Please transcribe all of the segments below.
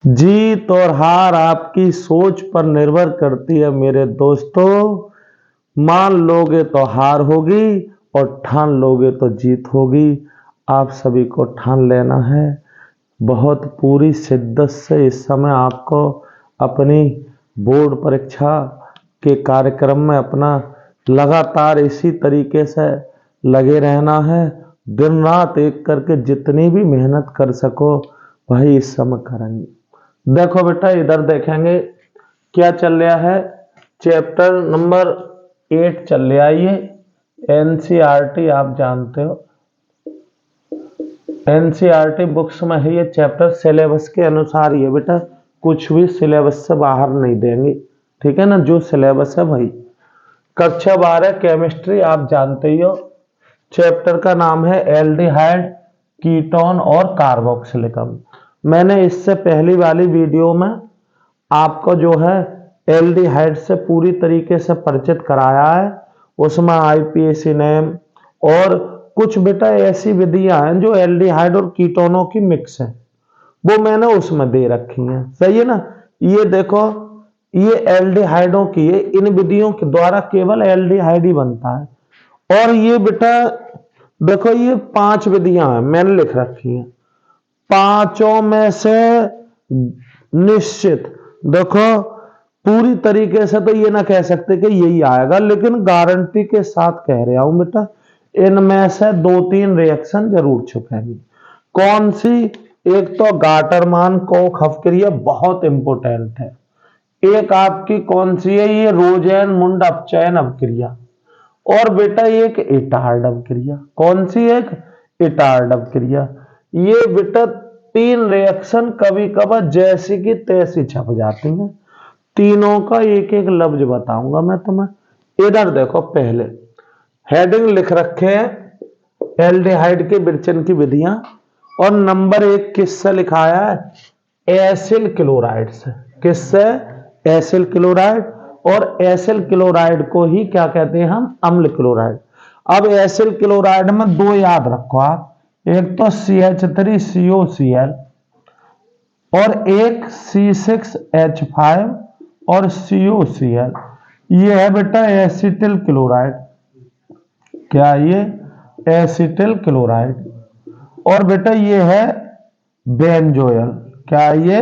जीत और हार आपकी सोच पर निर्भर करती है मेरे दोस्तों। मान लोगे तो हार होगी और ठान लोगे तो जीत होगी। आप सभी को ठान लेना है। बहुत पूरी शिद्दत से इस समय आपको अपनी बोर्ड परीक्षा के कार्यक्रम में अपना लगातार इसी तरीके से लगे रहना है। दिन रात एक करके जितनी भी मेहनत कर सको भाई इस समय करेंगे। देखो बेटा इधर देखेंगे क्या चल रहा है। चैप्टर नंबर 8 चल रहा है। ये एनसीईआरटी आप जानते हो, एनसीईआरटी बुक्स में है ये चैप्टर। सिलेबस के अनुसार ये बेटा कुछ भी सिलेबस से बाहर नहीं देंगे, ठीक है ना। जो सिलेबस है भाई कक्षा 12 केमिस्ट्री आप जानते ही हो। चैप्टर का नाम है एल्डिहाइड, कीटोन और कार्बोक्सिलिक। मैंने इससे पहली वाली वीडियो में आपको जो है एल्डिहाइड से पूरी तरीके से परिचित कराया है। उसमें आईपीएसी नेम और कुछ बेटा ऐसी विधियां हैं जो एल्डिहाइड और कीटोनों की मिक्स है, वो मैंने उसमें दे रखी हैं। सही है ना। ये देखो ये एल्डिहाइडों की है, इन विधियों के द्वारा केवल एल्डिहाइड ही बनता है। और ये बेटा देखो ये 5 विधियां हैं मैंने लिख रखी हैं। पांचों में से निश्चित देखो पूरी तरीके से तो ये ना कह सकते कि यही आएगा, लेकिन गारंटी के साथ कह रहा हूं बेटा इनमें से 2-3 रिएक्शन जरूर छुपेंगी। कौन सी? एक तो गाटरमान कोख अपक्रिया बहुत इंपोर्टेंट है। एक आपकी कौन सी है? ये रोजेन मुंड अपचयन अपक्रिया। और बेटा एक इटार्ड अपक्रिया। कौन सी? एक इटार्ड अपक्रिया। ये बेटा 3 रिएक्शन कभी कभार जैसी की तैसी छप जाती हैं। तीनों का एक एक लफ्ज बताऊंगा मैं तुम्हें। इधर देखो पहले हेडिंग लिख रखे हैं एल्डिहाइड के विरचन की विधियां, और नंबर 1 किससे लिखाया है? एसिल क्लोराइड से। किससे? Acyl chloride. और एसिल क्लोराइड को ही क्या कहते हैं हम? अम्ल क्लोराइड। अब एसिल क्लोराइड में 2 याद रखो आप, एक तो CH3COCl और एक C6H5 और COCl। ये है बेटा एसिटिल क्लोराइड। क्या ये? Acetyl chloride. और बेटा ये है बेंजोयल। क्या ये?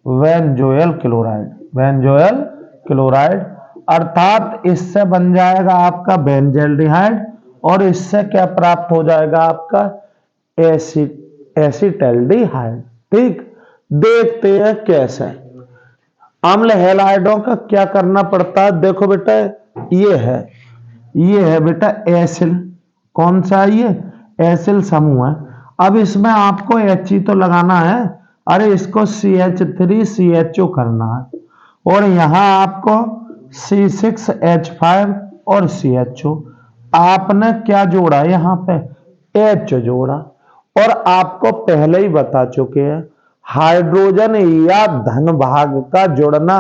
Benzoyl chloride. Benzoyl chloride. अर्थात इससे बन जाएगा आपका बेंजल्डिहाइड और इससे क्या प्राप्त हो जाएगा आपका? एसिटल्डिहाइड। ठीक। देखते हैं कैसे। अम्ल हैलाइडों का क्या करना पड़ता है। देखो बेटा ये है बेटा एसिल। कौन सा? ये एसिल समूह है। अब इसमें आपको He तो लगाना है, अरे इसको CH3CHO करना है। और यहां आपको C6H5 और CHO। आपने क्या जोड़ा? यहां पे H जोड़ा। और आपको पहले ही बता चुके हैं हाइड्रोजन या धन भाग का जुड़ना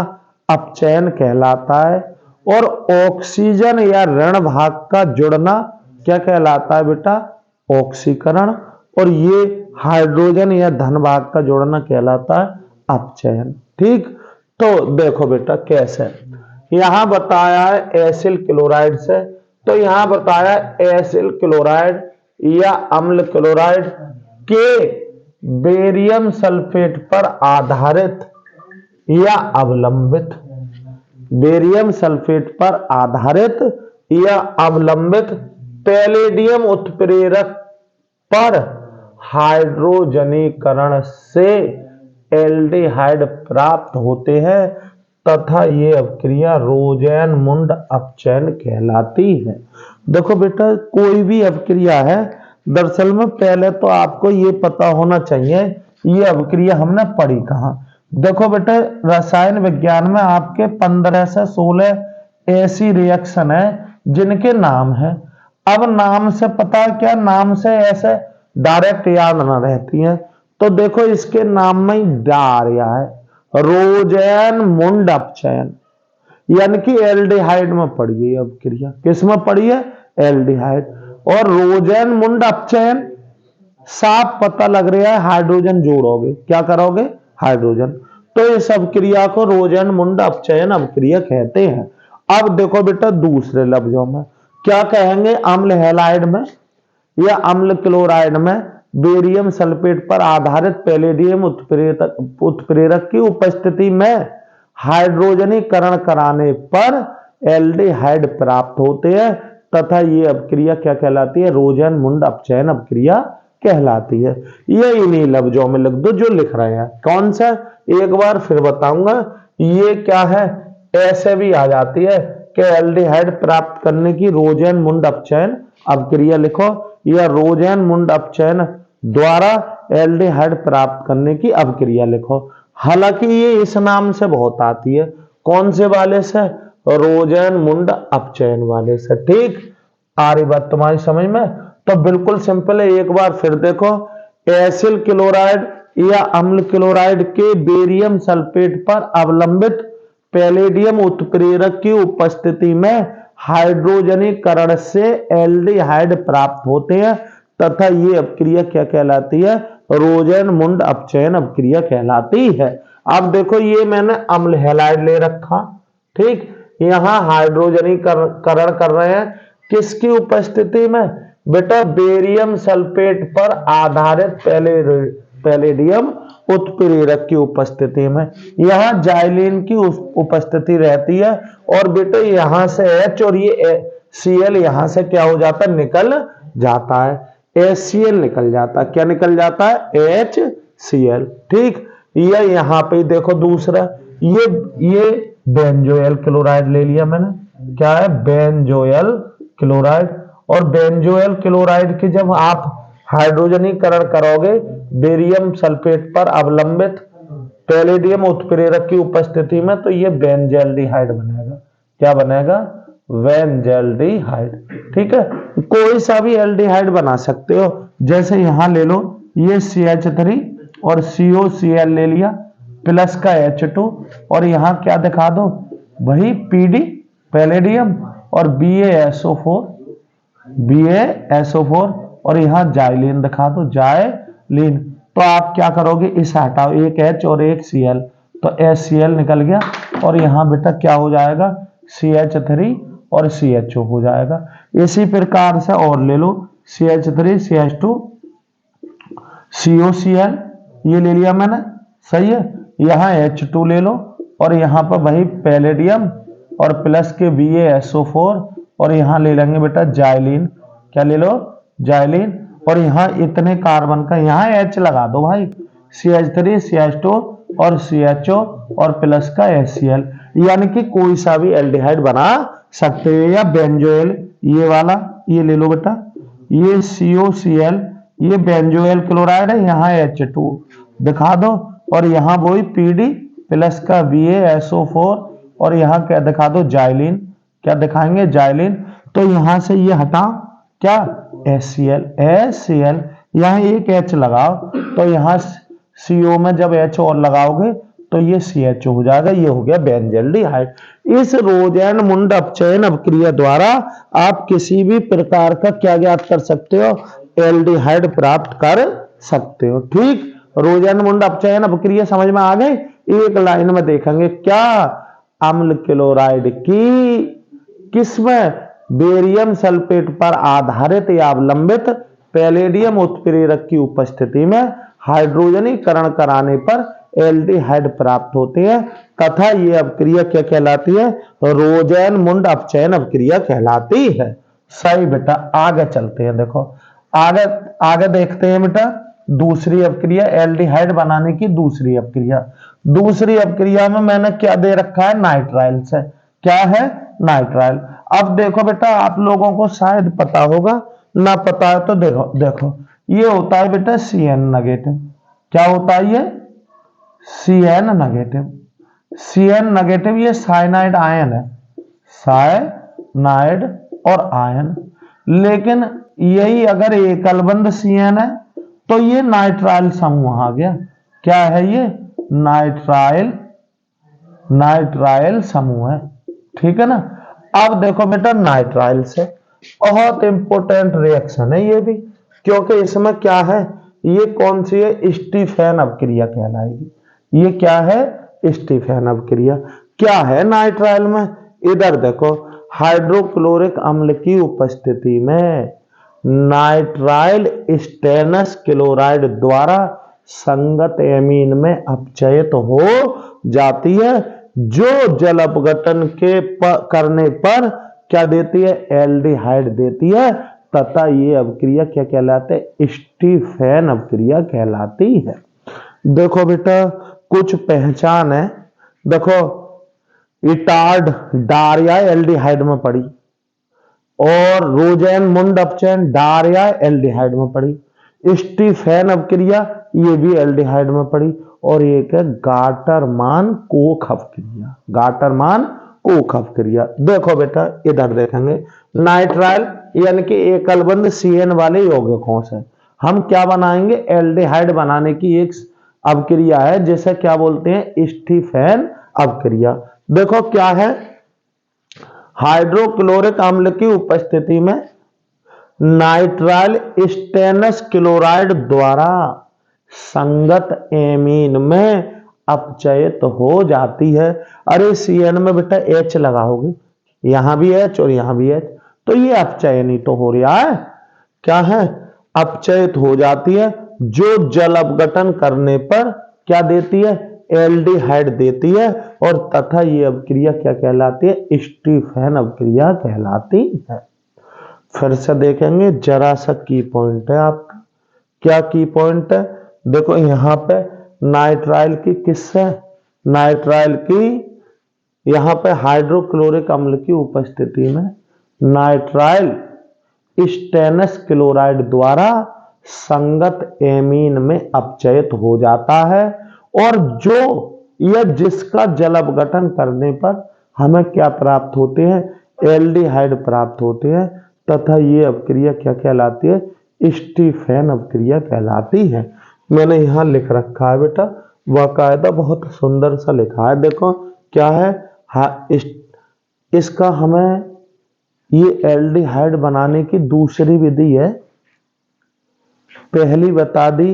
अपचयन कहलाता है, और ऑक्सीजन या ऋण भाग का जुड़ना क्या कहलाता है बेटा? ऑक्सीकरण। और ये हाइड्रोजन या धन भाग का जोड़ना कहलाता है अपचयन। ठीक। तो देखो बेटा कैसे यहां बताया है एसिल क्लोराइड से, तो यहां बताया एसिल क्लोराइड या अम्ल क्लोराइड के बेरियम सल्फेट पर आधारित या अवलंबित, बेरियम सल्फेट पर आधारित या अवलंबित पैलेडियम उत्प्रेरक पर हाइड्रोजनीकरण से एल्डिहाइड प्राप्त होते हैं तथा ये अपक्रिया रोजेन मुंड अपचयन कहलाती है। देखो बेटा कोई भी अपक्रिया है, दरअसल में पहले तो आपको ये पता होना चाहिए ये अपक्रिया हमने पढ़ी कहां। देखो बेटा रसायन विज्ञान में आपके 15 से 16 ऐसी रिएक्शन है जिनके नाम है। अब नाम से पता क्या? नाम से ऐसे डायरेक्ट याद ना रहती है, तो देखो इसके नाम में ही डा आ रहा है, रोजेन मुंड अपचयन। यानी कि एल्डिहाइड में पड़ी है अपक्रिया। किस में पड़ी है? एल्डिहाइड। और रोजेन मुंड अपचयन साफ पता लग रहा है हाइड्रोजन जोड़ोगे। क्या करोगे? हाइड्रोजन। तो इस अपक्रिया को रोजन-मुंड अपचयन अपक्रिया कहते हैं। अब देखो बेटा दूसरे लफ्जों में क्या कहेंगे, अम्ल हैलाइड में या अम्ल क्लोराइड में बेरियम सल्फेट पर आधारित पैलेडियम उत्प्रेरक की उपस्थिति में हाइड्रोजनीकरण कराने पर एल्डिहाइड प्राप्त होते हैं तथा ये अपक्रिया क्या कहलाती है, रोजन मुंड अपचयन अपक्रिया कहलाती है। ये इन्हीं लफ्जों में लिख दो जो लिख रहे हैं। कौन सा, एक बार फिर बताऊंगा। ये क्या है, ऐसे भी आ जाती है कि एल्डिहाइड प्राप्त करने की रोजन मुंड अपचयन अपक्रिया लिखो या रोजन मुंड अपचयन द्वारा एल्डिहाइड प्राप्त करने की अपक्रिया लिखो। हालांकि ये इस नाम से बहुत आती है, कौन से वाले से, रोजन मुंड अपचयन वाले से। ठीक, आ रही बात तुम्हारी समझ में? तो बिल्कुल सिंपल है, एक बार फिर देखो। एसिल क्लोराइड या अम्ल क्लोराइड के बेरियम सल्फेट पर अवलंबित पैलेडियम उत्प्रेरक की उपस्थिति में हाइड्रोजनीकरण से एल्डिहाइड प्राप्त होते हैं तथा ये अपक्रिया क्या कहलाती है, रोजन मुंड अपचयन अपक्रिया कहलाती है। अब देखो ये मैंने अम्ल हैलाइड ले रखा, ठीक, यहां हाइड्रोजनीकरण कर रहे हैं किसकी उपस्थिति में, बेटा बेरियम सल्फेट पर आधारित पैलेडियम उत्प्रेरक की उपस्थिति में। यहां जाइलिन की उपस्थिति रहती है और बेटा यहां से H और ये Cl यहां से क्या हो जाता है, निकल जाता है, HCl निकल जाता है। क्या निकल जाता है, HCl। ठीक, ये यहां पे देखो दूसरा, ये बेंजोइल क्लोराइड ले लिया मैंने। क्या है, बेंजोइल क्लोराइड। और बेंजोइल क्लोराइड की जब आप हाइड्रोजनीकरण करोगे बेरियम सल्फेट पर अवलंबित पैलेडियम उत्प्रेरक की उपस्थिति में, तो ये बेंजल्डिहाइड बनेगा। क्या बनेगा, बेंजल्डिहाइड। ठीक है, कोई सा भी एल्डिहाइड बना सकते हो। जैसे यहां ले लो, ये CH3 और COCl ले लिया प्लस का H2 और यहां क्या दिखा दो, वही PD पैलेडियम और BaSO4 और यहां जाइलिन दिखा दो, जाइलिन। तो आप क्या करोगे, इस हटाओ, एक H और एक Cl, तो HCl निकल गया और यहां बेटा क्या हो जाएगा, CH3 और CHO हो जाएगा। इसी प्रकार से और ले लो, CH3 CH2 COCl ये ले लिया मैंने, सही है। यहां H2 ले लो और यहां पर वही पैलेडियम और प्लस के BaSO4 और यहां ले लेंगे बेटा जाइलिन। क्या ले लो, जाइलिन। और यहां इतने कार्बन का यहां H लगा दो भाई, CH3 CH2 और CHO और प्लस का HCl, यानी कि कोई सा भी एल्डिहाइड बना सकते हो। या बेंजोइल ये वाला, ये ले लो बेटा, ये COCl, ये बेंजोइल क्लोराइड है, यहां H2 दिखा दो और यहां वही PD प्लस का BaSO4 और यहां क्या दिखा दो, जाइलिन। क्या दिखाएंगे, जाइलिन। तो यहां से ये हटा, क्या, HCl, यहां एक H लगाओ, तो यहां CO में जब H और लगाओगे तो ये CHO हो जाएगा, ये हो गया बेंजल्डिहाइड। इस रोजन मुंड अपचयन अपक्रिया द्वारा आप किसी भी प्रकार का क्या ज्ञात कर सकते हो, एल्डिहाइड प्राप्त कर सकते हो। ठीक, रोजन मुंड अपचयन अपक्रिया समझ में आ गई। एक लाइन में देखेंगे, क्या अम्ल क्लोराइड की किसमें, बेरियम सल्फेट पर आधारित या अवलंबित पैलेडियम उत्प्रेरक की उपस्थिति में हाइड्रोजनीकरण कराने पर एल्डिहाइड प्राप्त होते हैं तथा ये अपक्रिया क्या कहलाती है, रोजन मुंड अपचयन अपक्रिया कहलाती है। सही बेटा, आगे चलते हैं। देखो आगे आगे देखते हैं बेटा, दूसरी अपक्रिया, एल्डिहाइड बनाने की दूसरी अपक्रिया। दूसरी अपक्रिया में मैंने क्या दे रखा है, नाइट्राइल से। क्या है, नाइट्राइल। अब देखो बेटा, आप लोगों को शायद पता होगा, ना पता है तो देखो ये होता है बेटा CN नेगेटिव। क्या होता है ये, CN नेगेटिव। CN नेगेटिव ये साइनाइड आयन है, साइनाइड और आयन। लेकिन यही अगर एकल बंध CN है तो ये नाइट्राइल समूह आ गया। क्या है ये, नाइट्राइल समूह है। ठीक है ना। अब देखो बेटा, नाइट्राइल से बहुत इंपॉर्टेंट रिएक्शन है ये भी, क्योंकि इसमें क्या है, ये कौन सी है, स्टीफेन अपक्रिया कहलाएगी। ये क्या है? स्टीफेन अभिक्रिया। क्या है नाइट्राइल में? इधर देखो, हाइड्रोक्लोरिक अम्ल की उपस्थिति में नाइट्राइल स्टेनस क्लोराइड द्वारा संगत एमीन में अपचयित हो जाती है, जो जल अपघटन करने पर क्या देती है? एल्डिहाइड देती है, तथा ये अभिक्रिया क्या कहलाते हैं? स्टीफेन अभिक्रिया कहलाती है। देखो बेटा, कुछ पहचान है। देखो, इटार्ड डारिया एल्डिहाइड में पड़ी, और रोजेनमुंड अपचयन डारिया एल्डिहाइड में पड़ी, स्टीफेन अभिक्रिया ये भी एल्डिहाइड में पड़ी, और एक है गाटरमान कोख अभिक्रिया। गाटरमान कोख अभिक्रिया। देखो बेटा, इधर देखेंगे, नाइट्राइल यानी कि एकलबंध CN वाले यौगिकों से हम क्या बनाएंगे? एल्डिहाइड बनाने की एक अभिक्रिया है, जिसे क्या बोलते हैं? स्टीफेन अभिक्रिया। देखो क्या है, हाइड्रोक्लोरिक अम्ल की उपस्थिति में नाइट्राइल स्टेनस क्लोराइड द्वारा संगत एमीन में अपचयित हो जाती है। अरे CN में बेटा H लगाओगे, यहां भी H और यहां भी H, तो ये अपचयन तो हो रहा है। क्या है? अपचयित हो जाती है, जो जल अपघटन करने पर क्या देती है? एल्डिहाइड देती है, और तथा ये अभिक्रिया क्या कहलाती है? स्टीफेन अभिक्रिया कहलाती है। फिर से देखेंगे, जरा सा की पॉइंट है आपका। क्या की पॉइंट है? देखो यहां पे नाइट्राइल की किससे? नाइट्राइल की, यहां पे हाइड्रोक्लोरिक अम्ल की उपस्थिति में नाइट्राइल स्टेनस क्लोराइड द्वारा संगत एमीन में अपचयित हो जाता है, और जो यह जिसका जल अपघटन करने पर हमें क्या प्राप्त होते हैं? एल्डिहाइड प्राप्त होते हैं, तथा ये अभिक्रिया क्या कहलाती है? स्टीफेन अभिक्रिया कहलाती है। मैंने यहां लिख रखा है बेटा, बाकायदा बहुत सुंदर सा लिखा है। देखो क्या है, इसका हमें ये एल्डिहाइड बनाने की दूसरी विधि है। पहली बता दी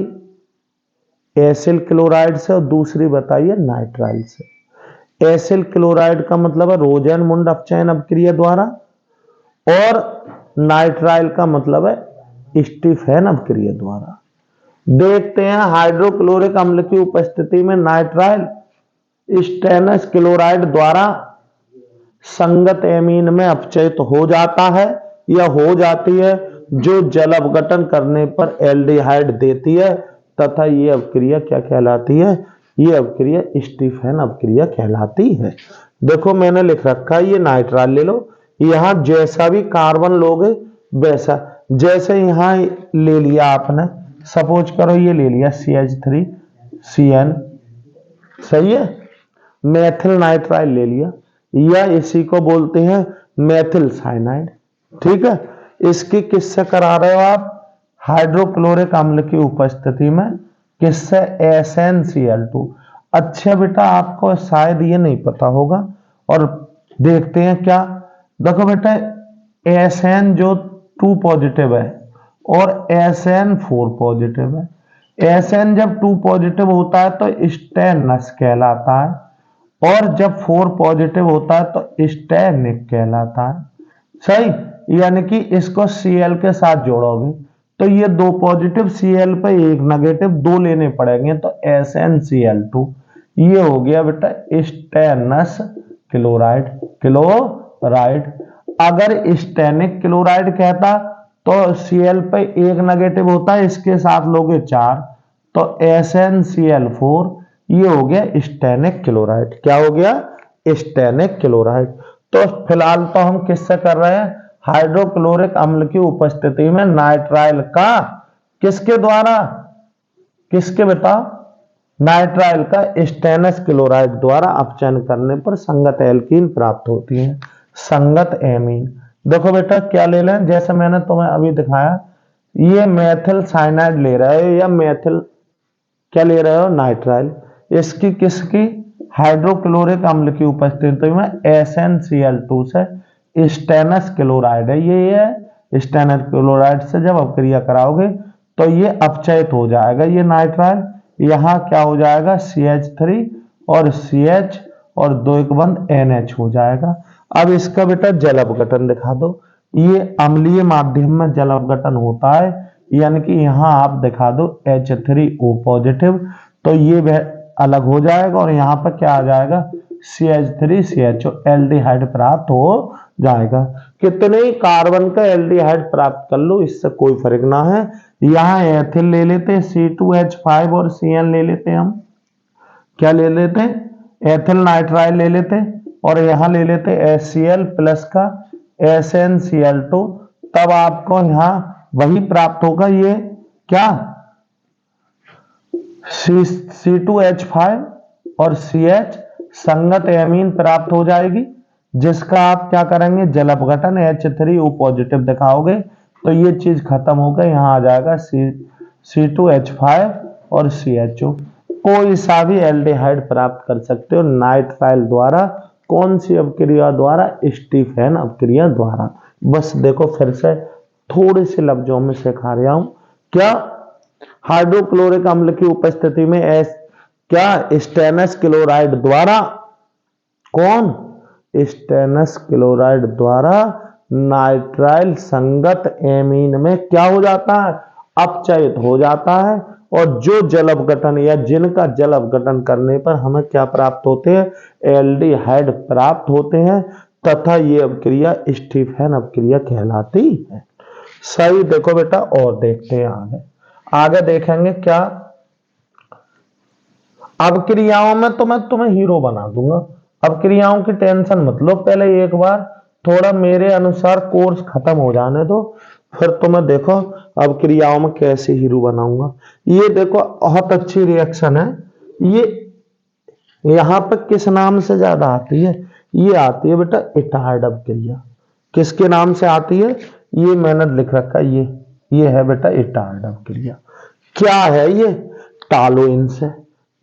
एसिल क्लोराइड से, और दूसरी बताइए नाइट्राइल से। एसिल क्लोराइड का मतलब है रोजेनमुंड अपचयन अभिक्रिया द्वारा, और नाइट्राइल का मतलब है स्टीफेन अभिक्रिया द्वारा। देखते हैं, हाइड्रोक्लोरिक अम्ल की उपस्थिति में नाइट्राइल स्टेनस क्लोराइड द्वारा संगत एमीन में अपचयित हो जाता है या हो जाती है, जो जल अपघटन करने पर एल्डिहाइड देती है, तथा ये अभिक्रिया क्या कहलाती है? ये अभिक्रिया स्टीफेन अभिक्रिया कहलाती है। देखो मैंने लिख रखा है, ये नाइट्राइल ले लो, यहां जैसा भी कार्बन लोगे वैसा, जैसे यहां ले लिया आपने, सपोज करो ये ले लिया CH3CN, सही है, मेथिल नाइट्राइल ले लिया, या इसी को बोलते हैं मेथिल साइनाइड। ठीक है, इसकी किससे करा रहे हो आप? हाइड्रोक्लोरिक अम्ल की उपस्थिति में, किससे? SnCl2। अच्छा बेटा, आपको शायद ये नहीं पता होगा, और देखते हैं क्या। देखो बेटा, Sn जो 2 पॉजिटिव है और Sn4 पॉजिटिव है। Sn जब 2 पॉजिटिव होता है तो स्टेनस कहलाता है, और जब 4 पॉजिटिव होता है तो स्टेनिक कहलाता है। सही, यानी कि इसको Cl के साथ जोड़ोगे तो ये 2 पॉजिटिव Cl पे 1 नेगेटिव, 2 लेने पड़ेंगे, तो SnCl2 ये हो गया बेटा स्टेनस क्लोराइड। क्लोराइड अगर स्टेनिक क्लोराइड कहता तो Cl पे 1 नेगेटिव होता है, इसके साथ लोगे 4, तो SnCl4 ये हो गया स्टेनिक क्लोराइड। क्या हो गया? स्टेनिक क्लोराइड। तो फिलहाल तो हम किससे कर रहे हैं? हाइड्रोक्लोरिक अम्ल की उपस्थिति में नाइट्राइल का किसके द्वारा, किसके बताओ? नाइट्राइल का स्टेनस क्लोराइड द्वारा अपचयन करने पर संगत एल्कीन प्राप्त होती है, संगत एमीन। देखो बेटा क्या ले लें, जैसे मैंने तुम्हें अभी दिखाया, ये मेथिल साइनाइड ले रहे हो या मेथिल क्या ले रहे हो? नाइट्राइल। इसकी किसकी? हाइड्रोक्लोरिक अम्ल की उपस्थिति में SnCl2 से स्टेनस क्लोराइड है, ये है स्टेनस क्लोराइड से जब अपक्रिया कराओगे तो ये अपचयित हो जाएगा, ये नाइट्राइल, यहाँ क्या हो जाएगा CH3 और CH और 2 एक बंद NH हो जाएगा। अब इसका बेटा जल अपघटन दिखा दो। ये अम्लीय माध्यम में जल अपघटन होता है, यानी कि यहाँ आप दिखा दो H3O पॉजिटिव, तो ये अलग हो जाएगा और यहाँ पर क्या आ जाएगा CH3CHO एल्डिहाइड प्राप्त हो जाएगा। कितने ही कार्बन का एल्डिहाइड प्राप्त कर लो, इससे कोई फर्क ना है। यहाँ एथिल ले लेते हैं C2H5 और Cn ले लेते हैं हम, क्या ले लेते हैं एथिल नाइट्राइल ले लेते हैं, और यहाँ ले लेते हैं HCl प्लस का SnCl2, तब आपको यहाँ वही प्राप्त होगा, ये क्या C2H5 और CH संगत एमीन प्राप्त हो जाएगी, जिसका आप क्या करेंगे जल अपघटन H3O पॉजिटिव दिखाओगे, तो ये चीज खत्म हो गई। यहाँ आ जाएगा C2H5 और CHO। कोई सा भी एल्डिहाइड प्राप्त कर सकते हो नाइट्राइल द्वारा। कौन सी अपक्रिया द्वारा? स्टीफेन अपक्रिया द्वारा। बस देखो फिर से थोड़े से लफ्जों में सिखा रहा हूं। क्या हाइड्रोक्लोरिक अम्ल की उपस्थिति में क्या स्टेनस क्लोराइड द्वारा, कौन स्टेनस क्लोराइड द्वारा नाइट्राइल संगत एमीन में क्या हो जाता है? अपचयित हो जाता है। और जो जल अपघटन या जिनका जल अपघटन करने पर हमें क्या प्राप्त होते हैं? एल्डिहाइड प्राप्त होते हैं, तथा ये अपक्रिया स्टीफेन अपक्रिया कहलाती है। सही। देखो बेटा और देखते हैं आगे। आगे देखेंगे क्या अपक्रियाओं में, तो मैं तुम्हें हीरो बना दूंगा। अपक्रियाओं की टेंशन मत लो, पहले एक बार थोड़ा मेरे अनुसार कोर्स खत्म हो जाने दो, फिर तुम्हें देखो अपक्रियाओं में कैसे हीरो बनाऊंगा। ये देखो बहुत अच्छी रिएक्शन है। ये यहां पर किस नाम से ज्यादा आती है? ये आती है बेटा इटार्ड अपक्रिया। किसके नाम से आती है? ये मैंने लिख रखा है, ये है बेटा इटार्ड अपक्रिया। क्या है ये? टालोइन से।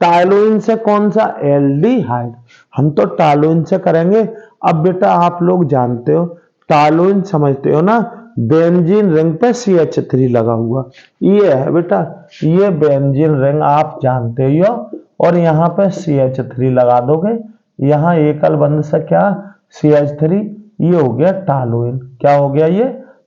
टालोइन से कौन सा? एल्डिहाइड। हम तो टालोइन से करेंगे। अब बेटा आप लोग जानते हो टालोइन समझते हो ना, बेंजीन रिंग पे CH3 लगा हुआ, ये है बेटा, ये बेंजीन रिंग आप जानते हो, और यहाँ पे CH3 लगा दोगे, यहाँ एकल बंध से क्या CH3, ये हो गया टालोइन। क्या हो गया? ये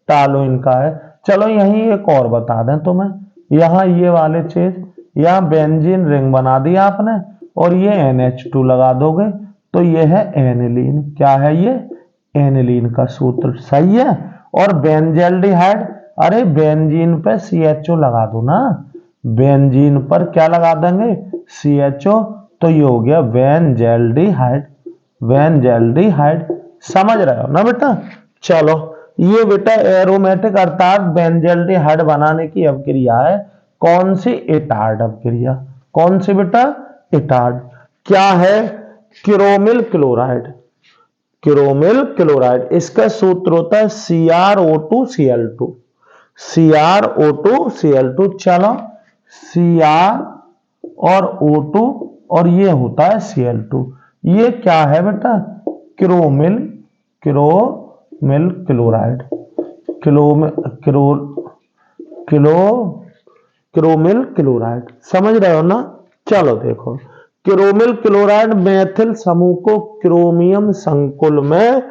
टालोइन का है। चलो यही एक और बता दें तुम्हें, यहाँ ये वाले चीज, यहाँ बेंजीन रिंग बना दिया आपने और ये NH2 लगा दोगे, तो ये है एनिलीन। क्या है ये? एनिलीन का सूत्र। सही है। और बेंजल्डिहाइड, अरे बेंजीन पे CHO लगा दो ना, बेंजीन पर क्या लगा देंगे? CHO, तो ये हो गया बेंजल्डिहाइड। बेंजल्डिहाइड समझ रहे हो ना बेटा? चलो ये बेटा एरोमेटिक अर्थात बेंजल्डिहाइड बनाने की अपक्रिया है। कौन सी? इटार्ड अपक्रिया। कौन सी बेटा? इटार्ड। क्या है? Chromyl chloride. क्रोमिल क्लोराइड, इसका सूत्र होता है CrO2Cl2। CrO2Cl2। चलो Cr और O2 और ये होता है Cl2। ये क्या है बेटा? Chromyl chloride. Chromyl chloride. समझ रहे हो ना? चलो देखो, क्रोमिल क्लोराइड मेथिल समूह को क्रोमियम संकुल में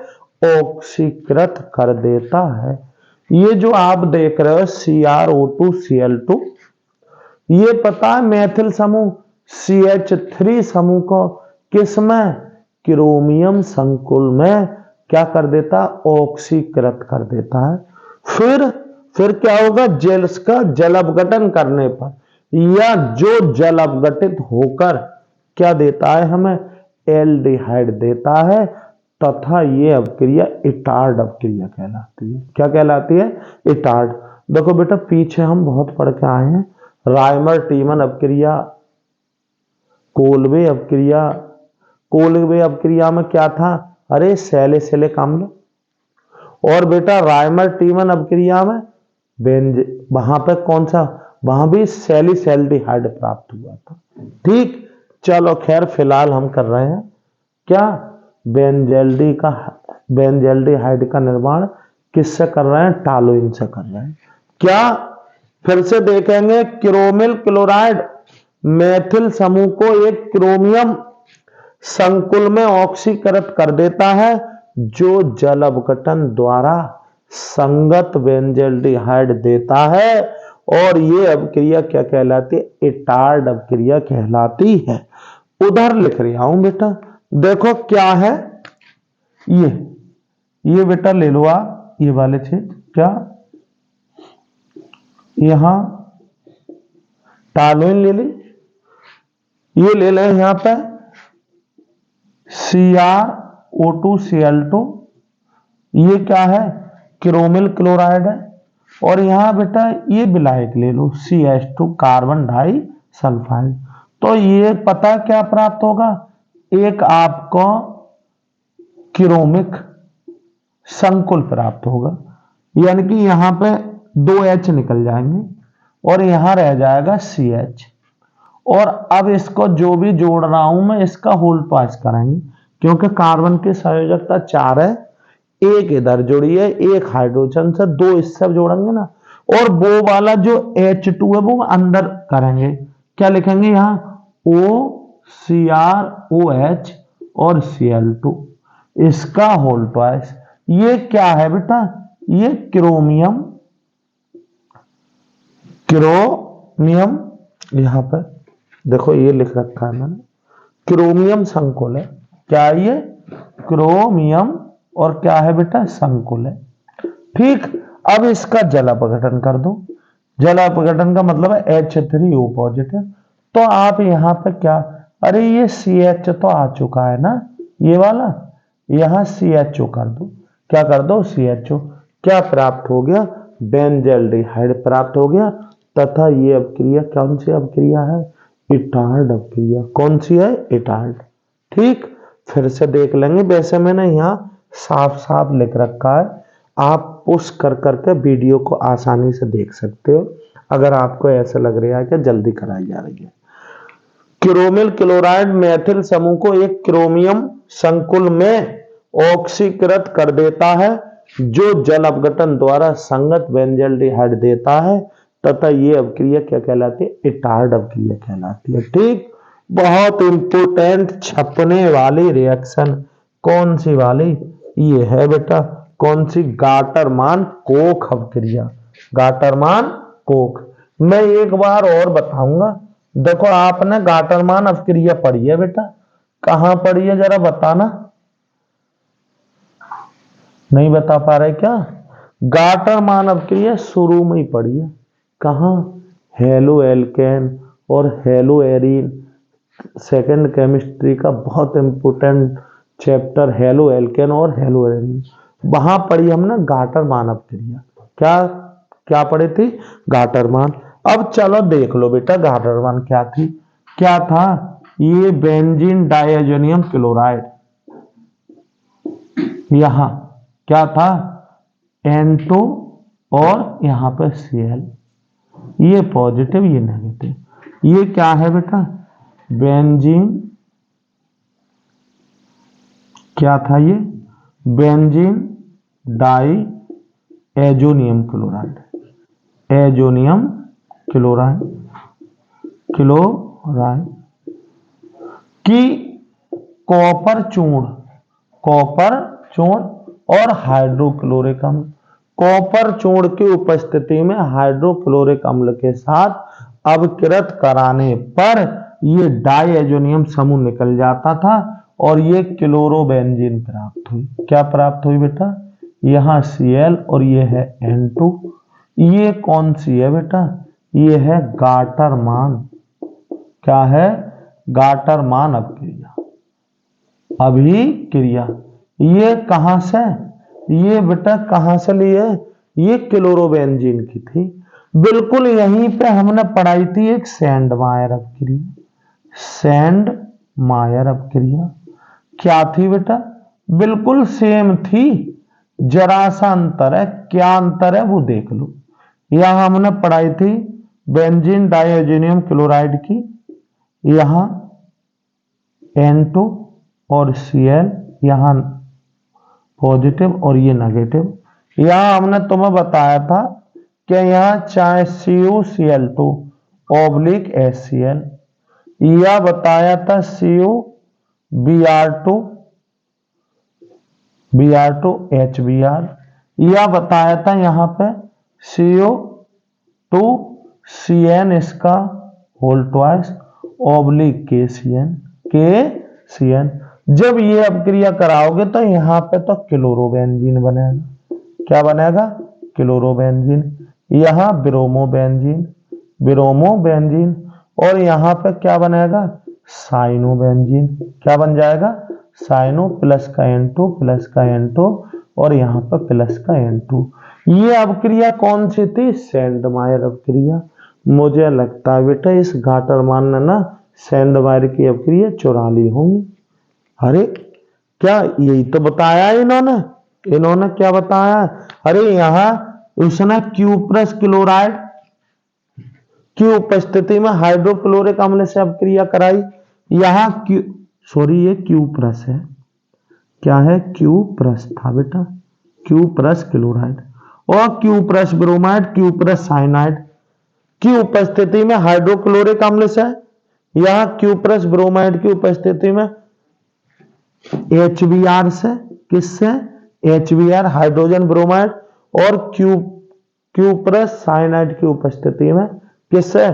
ऑक्सीकृत कर देता है। ये जो आप देख रहे हो CrO2Cl2, ये पता है मेथिल समूह CH3 समूह को किसमें? क्रोमियम संकुल में क्या कर देता? ऑक्सीकृत कर देता है। फिर क्या होगा? जेल्स का जल अपघटन करने पर, या जो जल अपघटित होकर क्या देता है हमें? एल्डिहाइड देता है, तथा ये अपक्रिया इटार्ड अपक्रिया कहलाती है। क्या कहलाती है? इटार्ड। देखो बेटा पीछे हम बहुत पढ़ के आए हैं, रायमर टीमन अपक्रिया, कोलबे अपक्रिया। कोलबे अपक्रिया में क्या था? अरे सैलिसिलिक अम्ल। और बेटा रायमर टीमन अपक्रिया में वहां पर कौन सा? वहां भी सैलिसल्डिहाइड प्राप्त हुआ था। ठीक। चलो खैर फिलहाल हम कर रहे हैं क्या? बेंजल्डिहाइड का निर्माण किससे कर रहे हैं? टालोइन से कर रहे हैं। क्या? फिर से देखेंगे क्रोमिल क्लोराइड मैथिल समूह को एक क्रोमियम संकुल में ऑक्सीकृत कर देता है, जो जल अपघटन द्वारा संगत बेंजल्डिहाइड देता है, और ये अभिक्रिया क्या कहलाती है? इटार्ड अभिक्रिया कहलाती है। उधर लिख रहा हूं बेटा, देखो क्या है ये बेटा ले लो आप, ये वाले क्षेत्र क्या यहां टालुइन ले ली, ये ले लें यहां पे CrO2Cl2, ये क्या है? क्रोमिल क्लोराइड है। और यहां बेटा ये विलायक ले लो CH2 कार्बन डाई सल्फाइड। तो ये पता क्या प्राप्त होगा? एक आपको क्रोमिक संकुल प्राप्त होगा, यानी कि यहां पे 2 H निकल जाएंगे और यहां रह जाएगा CH। और अब इसको जो भी जोड़ रहा हूं मैं, इसका होल पास करेंगे, क्योंकि कार्बन की संयोजकता 4 है, एक इधर जोड़ी है, एक हाइड्रोजन से, 2 इससे जोड़ेंगे ना, और वो वाला जो H2 है वो अंदर करेंगे, क्या लिखेंगे यहां? OCrOH और Cl2, इसका होल ट्वाइस। ये क्या है बेटा? ये क्रोमियम यहां पर देखो ये लिख रखा है मैंने, क्रोमियम संकुल है। क्या ये? क्रोमियम, और क्या है बेटा? संकुल है। ठीक, अब इसका जल अपघटन कर दो। जल अपघटन का मतलब है H3O पॉजिटिव। तो आप यहां पे क्या, अरे ये CH तो आ चुका है ना, ये वाला, यहां CHO कर दो। क्या कर दो? CHO। क्या प्राप्त हो गया? बेंजल्डिहाइड प्राप्त हो गया। तथा ये अभिक्रिया कौन सी अभिक्रिया है? इटार्ड अभिक्रिया। कौन सी है? इटार्ड। ठीक, फिर से देख लेंगे। वैसे मैंने यहाँ साफ साफ लिख रखा है, आप पुश कर करके वीडियो को आसानी से देख सकते हो, अगर आपको ऐसा लग रहा है कि जल्दी कराई जा रही है। क्रोमिल क्लोराइड मैथिल समूह को एक क्रोमियम संकुल में ऑक्सीकृत कर देता है, जो जल अपघटन द्वारा संगत बेंजल्डिहाइड देता है, तथा ये अभिक्रिया क्या कहलाती है? इटार्ड अभिक्रिया कहलाती है। ठीक, बहुत इंपोर्टेंट छपने वाली रिएक्शन कौन सी वाली? ये है बेटा, कौन सी? गाटरमान कोख अभिक्रिया। गाटरमान कोख। मैं एक बार और बताऊंगा। देखो आपने गाटरमान अभिक्रिया पढ़ी है बेटा, कहां पढ़ी है जरा बताना। नहीं बता पा रहे क्या? गाटरमान अभिक्रिया शुरू में ही पढ़ी है। कहां? हेलो एल्केन और हेलो एरीन, सेकेंड केमिस्ट्री का बहुत इंपोर्टेंट चैप्टर हेलो एल्केन और हेलो एरीन, वहां पढ़ी हमने गाटरमान अभिक्रिया। क्या क्या पढ़ी थी? गाटरमान। अब चलो देख लो बेटा गाटरमान क्या थी। क्या था? ये बेंजीन डाइअजोनियम क्लोराइड, यहां क्या था? N2 और यहां पर Cl, ये पॉजिटिव ये नेगेटिव। ये क्या है बेटा? बेंजीन, क्या था ये? Benzene diazonium chloride, diazonium chloride, chloride की कॉपर चूर्ण और हाइड्रोक्लोरिक अम्ल। कॉपर चूर्ण की उपस्थिति में हाइड्रोक्लोरिक अम्ल के साथ अपकृत कराने पर ये डाइएजोनियम समूह निकल जाता था और ये क्लोरोबेंजीन प्राप्त हुई। क्या प्राप्त हुई बेटा? यहां Cl और ये है N2। ये कौन सी है बेटा? ये है गाटरमान। क्या है? गाटरमान अभिक्रिया। अभिक्रिया ये कहां से? ये बेटा कहां से ली है? ये क्लोरोबेंजीन की थी। बिल्कुल यहीं पे हमने पढ़ाई थी एक सैंडमायर अभिक्रिया। सैंडमायर अभिक्रिया क्या थी बेटा? बिल्कुल सेम थी, जरा सा अंतर है। क्या अंतर है वो देख लो। यहां हमने पढ़ाई थी बेंजीन डाइअजोनियम क्लोराइड की, यहां N2 और Cl, यहां पॉजिटिव और ये नेगेटिव। यहां हमने तुम्हें बताया था कि यहां चाहे CuCl2 / HCl यह बताया था CO Br2 HBr। यह बताया था यहाँ पे CO2 CN इसका होल ट्वाइस ऑब्लिक KCN। जब ये अपक्रिया कराओगे तो यहाँ पे तो क्लोरोबेंजीन बनेगा। क्या बनेगा? क्लोरोबेंजीन। यहाँ ब्रोमोबेंजीन और यहाँ पे क्या बनेगा? साइनोबेंजीन। क्या बन जाएगा? साइनो प्लस का N2 और यहाँ पर प्लस का N2। ये अपक्रिया कौन सी थी? सैंडमायर अपक्रिया। मुझे लगता है बेटा इस गाटरमान ने ना सैंडमायर की अपक्रिया चुरा ली होंगी। अरे क्या यही तो बताया इन्होंने क्या बताया? अरे यहाँ उसने क्यूप्रस क्लोराइड की उपस्थिति में हाइड्रोक्लोरिक अम्ल से अपक्रिया कराई। यहाँ ये क्यूप्रस है। क्या है? क्यूप्रस था बेटा, क्यूप्रस क्लोराइड और क्यूप्रस ब्रोमाइड, क्यूप्रस साइनाइड की उपस्थिति में हाइड्रोक्लोरिक अम्ल से। यहाँ क्यूप्रस ब्रोमाइड की उपस्थिति में HBr से। किससे? HBr हाइड्रोजन ब्रोमाइड और क्यूप्रस साइनाइड की उपस्थिति में किससे?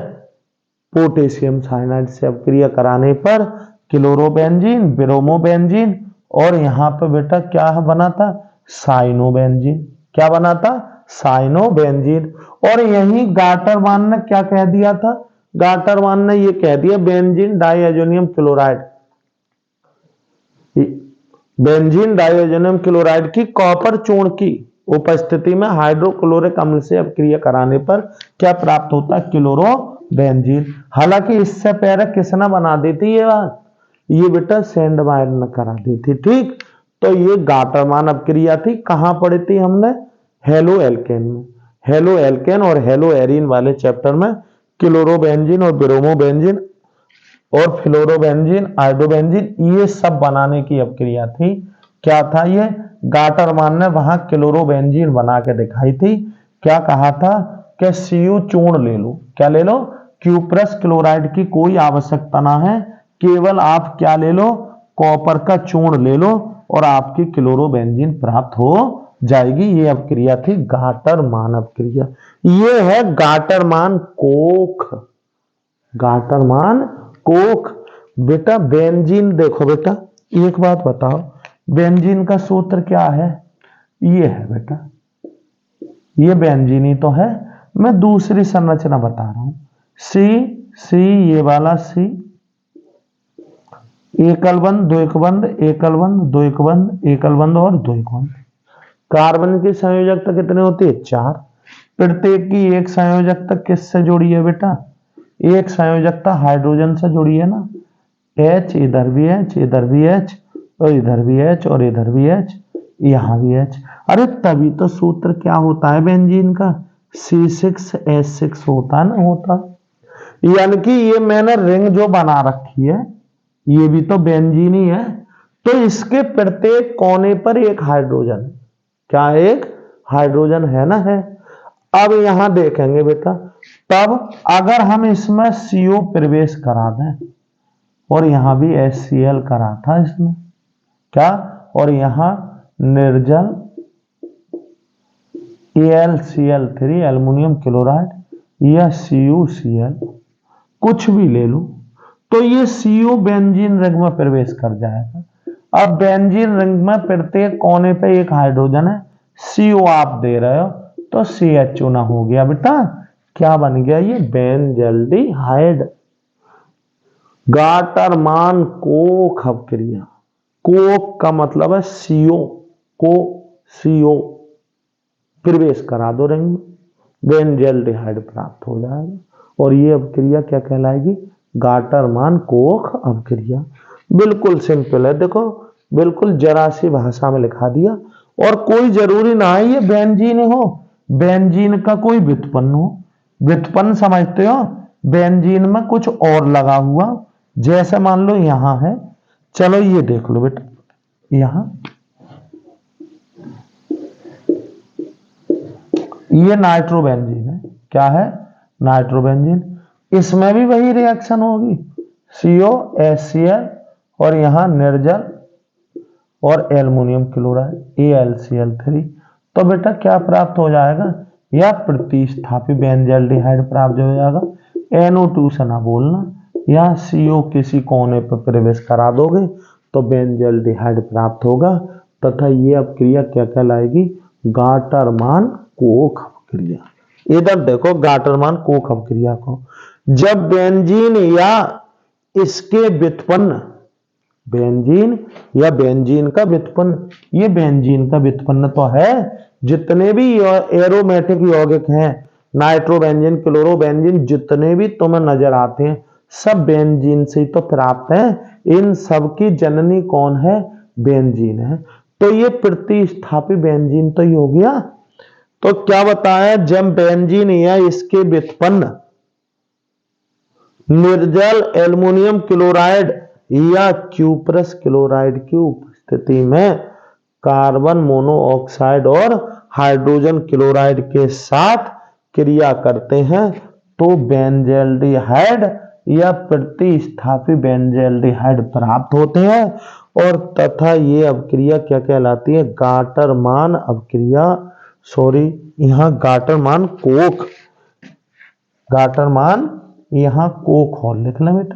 पोटेशियम साइनाइड से अपक्रिया कराने पर क्लोरोबेंजीन, ब्रोमोबेंजीन और यहाँ पे बेटा क्या बना था? साइनोबेंजीन। क्या बना था? साइनोबेंजीन। और यही गाटरमान ने क्या कह दिया था? गाटरमान ने ये कह दिया बेंजीन डाइअजोनियम क्लोराइड, बेंजीन डाइअजोनियम क्लोराइड की कॉपर चूर्ण की उपस्थिति में हाइड्रोक्लोरिक अम्ल से अपक्रिया कराने पर क्या प्राप्त होता है? क्लोरोबेंजीन। हालांकि इससे पहले किसने बना दी थी ये बात? ये बेटा सैंडमायर ने करा दी थी। ठीक, तो ये गाटरमान अपक्रिया थी। कहां पढ़ी थी हमने? हेलो एल्केन में। हेलो एल्केन और हेलो एरीन वाले चैप्टर में क्लोरोबेंजीन और ब्रोमोबेंजीन और फ्लोरोबेंजीन, आयोडोबेंजीन ये सब बनाने की अपक्रिया थी। क्या था ये? गाटरमान ने वहां क्लोरोबेंजीन बना के दिखाई थी। क्या कहा था? कि Cu चूर्ण ले लो। क्या ले लो? क्यूप्रस क्लोराइड की कोई आवश्यकता ना है, केवल आप क्या ले लो? कॉपर का चूर्ण ले लो और आपकी क्लोरोबेंजीन प्राप्त हो जाएगी। ये अपक्रिया थी गाटरमान अपक्रिया। ये है गाटरमान कोख। गाटरमान कोख। बेटा बेंजीन देखो बेटा, एक बात बताओ, बेंजीन का सूत्र क्या है? ये है बेटा, ये बेंजीन ही तो है। मैं दूसरी संरचना बता रहा हूं। सी ये वाला सी, एकल बंध, द्विक बंध, एकल बंध, द्विक बंध, एकल बंध और द्विक बंध। कार्बन की संयोजकता कितने होती है? 4। प्रत्येक की एक संयोजकता किससे जुड़ी है बेटा? एक संयोजकता हाइड्रोजन से जुड़ी है ना। H, इधर भी H, इधर भी H और इधर भी H और इधर भी H, यहां भी H। अरे तभी तो सूत्र क्या होता है बेंजीन का? C6H6 होता है ना, होता। यानी कि ये मैंने रिंग जो बना रखी है ये भी तो बेंजीन ही है। तो इसके प्रत्येक कोने पर एक हाइड्रोजन है। क्या? एक हाइड्रोजन है ना, है। अब यहां देखेंगे बेटा, तब अगर हम इसमें CO प्रवेश करा दें और यहां भी HCl करा था इसमें, क्या? और यहां निर्जल AlCl3 एल्युमिनियम क्लोराइड या CuCl कुछ भी ले लो, तो ये CO बेंजीन रिंग में प्रवेश कर जाएगा। अब बेंजीन रिंग में प्रत्येक कोने पे एक हाइड्रोजन है, CO आप दे रहे हो तो CHO ना हो गया बेटा। क्या बन गया? ये बेंजल्डिहाइड। गाटरमान कोख अपक्रिया। कोख का मतलब है CO को, CO प्रवेश करा दो रिंग में, बेंजल्डिहाइड प्राप्त हो जाएगा और ये अपक्रिया क्या कहलाएगी? गाटरमान कोख अपक्रिया। बिल्कुल सिंपल है, देखो बिल्कुल जरा सी भाषा में लिखा दिया। और कोई जरूरी ना है ये बेंजीन हो, बेंजीन का कोई व्युत्पन्न हो। व्युत्पन्न समझते हो? बेंजीन में कुछ और लगा हुआ, जैसे मान लो यहां है। चलो ये देख लो बेटा, यहां ये नाइट्रोबेंजीन है। क्या है? नाइट्रोबेंजीन। इसमें भी वही रिएक्शन होगी, COHCl और यहां निर्जल और एल्युमिनियम क्लोराइड AlCl3। तो बेटा क्या प्राप्त हो जाएगा, या प्रतिस्थापी बेंजल्डिहाइड प्राप्त हो जाएगा। NO2 से ना बोलना, या CO किसी कोने पर प्रवेश करा दोगे तो बेंजल्डिहाइड प्राप्त होगा, तथा ये अपक्रिया क्या कहलाएगी, गाटरमान कोख अपक्रिया। इधर देखो गाटरमान कोख अपक्रिया को, जब बेंजीन या इसके व्युत्पन्न, बेंजीन या बेंजीन का व्युत्पन्न, ये बेंजीन का व्युत्पन्न तो है, जितने भी एरोमेटिक यौगिक हैं, नाइट्रोबेंजीन, क्लोरोबेंजीन, जितने भी तुम्हें नजर आते हैं सब बेंजीन से ही तो प्राप्त है। इन सब की जननी कौन है, बेंजीन है। तो ये प्रतिस्थापी बेंजीन तो ही हो गया। तो क्या बताया, जब बेंजीन या इसके व्युत्पन्न निर्जल एल्युमिनियम क्लोराइड या क्यूप्रस क्लोराइड की उपस्थिति में कार्बन मोनोऑक्साइड और हाइड्रोजन क्लोराइड के साथ क्रिया करते हैं तो बेंजल्डिहाइड या प्रतिस्थापी बेंजल्डिहाइड प्राप्त होते हैं, और तथा ये अपक्रिया क्या कहलाती है, गाटरमान अपक्रिया। सॉरी, यहां गाटरमान कोख, गाटरमान यहां कोख और लिख लें बेटा,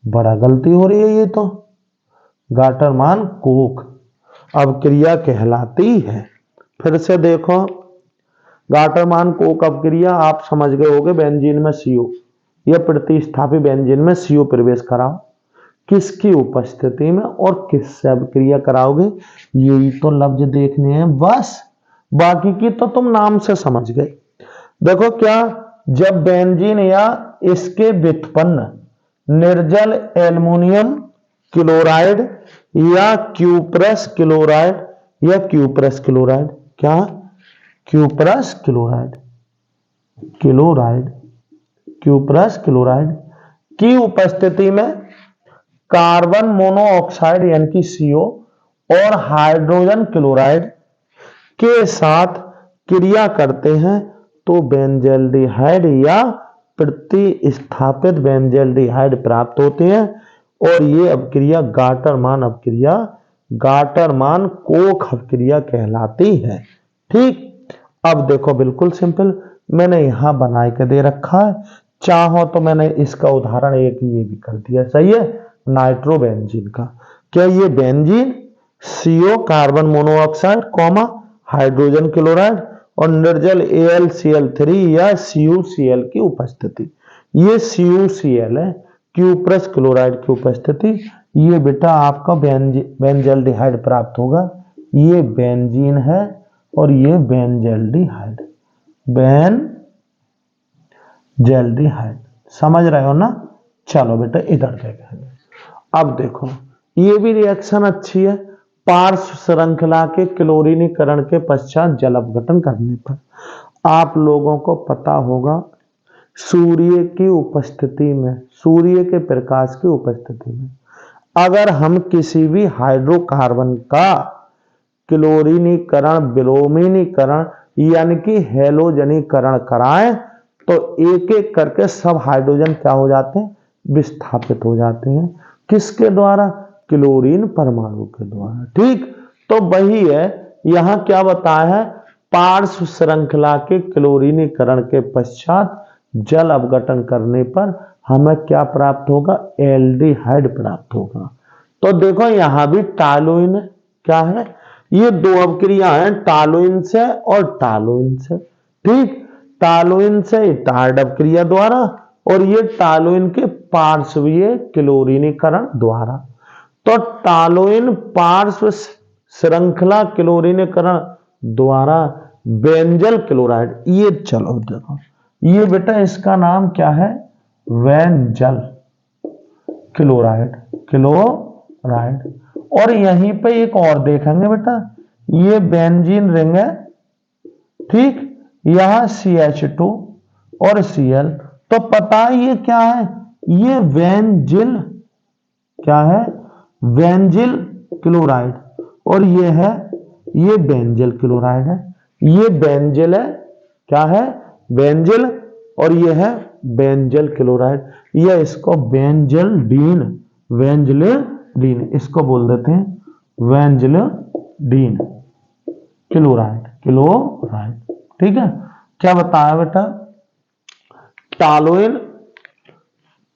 बड़ा गलती हो रही है ये तो। गाटरमान कोख अपक्रिया कहलाती है। फिर से देखो, गाटरमान कोख अपक्रिया आप समझ गए होगे, बेंजीन में CO या प्रतिस्थापी बेंजीन में CO प्रवेश कराओ, किसकी उपस्थिति में और किससे अपक्रिया कराओगे, यही तो लफ्ज देखने हैं बस, बाकी की तो तुम नाम से समझ गए। देखो क्या, जब बेंजीन या इसके व्युत्पन्न निर्जल एल्युमिनियम क्लोराइड या क्यूप्रस क्लोराइड या क्यूप्रस क्लोराइड, क्या क्यूप्रस क्लोराइड, क्यूप्रस क्लोराइड की उपस्थिति में कार्बन मोनोऑक्साइड यानी कि CO और हाइड्रोजन क्लोराइड के साथ क्रिया करते हैं तो बेंजल्डिहाइड या प्रतिस्थापित बेंजल्डिहाइड प्राप्त होते हैं, और ये अपक्रिया गाटरमान अपक्रिया, गाटरमान कोख अपक्रिया कहलाती है। ठीक, अब देखो बिल्कुल सिंपल, मैंने यहां बना के दे रखा है, चाहो तो मैंने इसका उदाहरण एक ये भी कर दिया, सही है, नाइट्रोबेंजीन का। क्या ये benzene CO carbon monoxide comma hydrogen chloride और निर्जल AlCl3 या CuCl की उपस्थिति, ये CuCl है, क्यूप्रस क्लोराइड की उपस्थिति, ये बेटा आपका बेंजल्डिहाइड प्राप्त होगा। ये बेंजीन है और ये बेंजल्डिहाइड, बेंजल्डिहाइड, समझ रहे हो ना। चलो बेटा इधर देखेंगे। अब देखो ये भी रिएक्शन अच्छी है, पार्श्व श्रृंखला के क्लोरीनीकरण के पश्चात जल अपघटन करने पर आप लोगों को पता होगा, सूर्य की उपस्थिति में, सूर्य के प्रकाश की उपस्थिति में अगर हम किसी भी हाइड्रोकार्बन का क्लोरीनीकरण, ब्रोमीनीकरण यानी कि हैलोजनीकरण कराएं तो एक एक करके सब हाइड्रोजन क्या हो जाते हैं, विस्थापित हो जाते हैं। किसके द्वारा, क्लोरीन परमाणु के द्वारा। ठीक, तो वही है, यहां क्या बताया है, पार्श्व श्रृंखला के क्लोरीनीकरण के पश्चात जल अपघटन करने पर हमें क्या प्राप्त होगा, एल्डिहाइड प्राप्त होगा। तो देखो यहां भी टालोइन है, क्या है, ये दो अपक्रिया हैं, टालोइन से और टालोइन से। ठीक, टालोइन से टार्ड अपक्रिया द्वारा और ये टालोइन के पार्श्वीय क्लोरीनीकरण द्वारा। तो टालोइन पार्श्व श्रृंखला क्लोरीनीकरण द्वारा बेंजल क्लोराइड, ये चलो देखो, ये बेटा इसका नाम क्या है, बेंजल क्लोराइड, क्लोराइड। और यहीं पे एक और देखेंगे बेटा, ये बेंजीन रिंग है, ठीक, यहां CH2 और Cl, तो पता है ये क्या है, ये बेंजिल, क्या है, बेंजिल क्लोराइड, और ये है, ये बेंजिल क्लोराइड है, ये बेंजिल है, क्या है, बेंजिल, और ये है बेंजल क्लोराइड, या इसको बेंजलिडीन इसको बोल देते हैं, बेंजलिडीन क्लोराइड। ठीक है, क्या बताया बेटा, टॉलुइन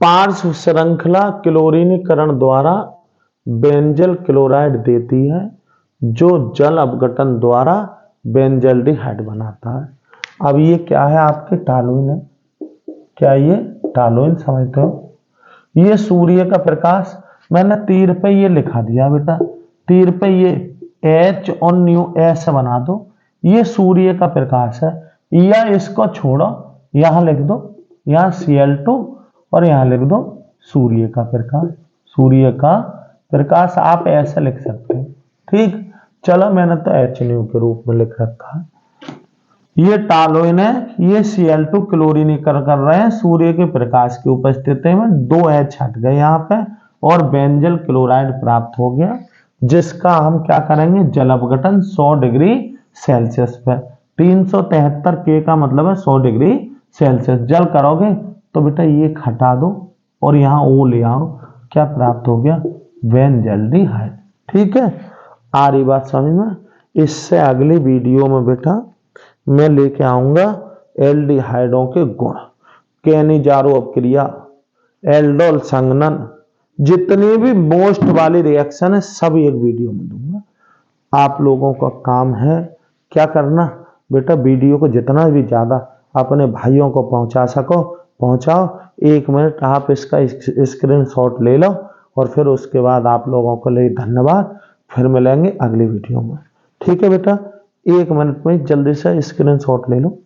पार्श्व श्रृंखला क्लोरीनीकरण द्वारा बेंजल क्लोराइड देती है, जो जल अपघटन द्वारा बेंजल्डिहाइड बनाता है। अब ये क्या है, आपके टॉलुइन है, क्या ये टॉलुइन समझते हो? ये सूर्य का प्रकाश, मैंने तीर पे ये लिखा दिया बेटा, तीर पे ये H और न्यू S बना दो, ये सूर्य का प्रकाश है, या इसको छोड़ो यहां लिख दो, यहाँ Cl2 और यहां लिख दो सूर्य का प्रकाश, सूर्य का प्रकाश आप ऐसे लिख सकते हो। ठीक, चलो मैंने तो H न्यू के रूप में लिख रखा है। ये टॉलुइन है, ये Cl2 क्लोरीनीकरण कर रहे हैं सूर्य के प्रकाश की उपस्थिति में, 2 H हट गए यहाँ पे और बेंजल क्लोराइड प्राप्त हो गया, जिसका हम क्या करेंगे, जल अपघटन 100 डिग्री सेल्सियस पे, 373 K का मतलब है 100 डिग्री सेल्सियस जल करोगे तो बेटा ये हटा दो और यहाँ O ले आओ, क्या प्राप्त हो गया, बेंजल्डिहाइड। ठीक है, आ रही बात समझ में? इससे अगली वीडियो में बेटा मैं लेके आऊंगा एल्डिहाइडों के गुण, केनिजारो अपक्रिया, एल्डोल संघनन, जितनी भी मोस्ट वाली रिएक्शन है सब एक वीडियो में दूंगा। आप लोगों का काम है क्या करना बेटा, वीडियो को जितना भी ज्यादा अपने भाइयों को पहुंचा सको पहुंचाओ। 1 मिनट आप इसका स्क्रीनशॉट ले लो और फिर उसके बाद आप लोगों को लिए धन्यवाद, फिर मिलेंगे अगली वीडियो में। ठीक है बेटा, 1 मिनट में जल्दी से स्क्रीनशॉट ले लो।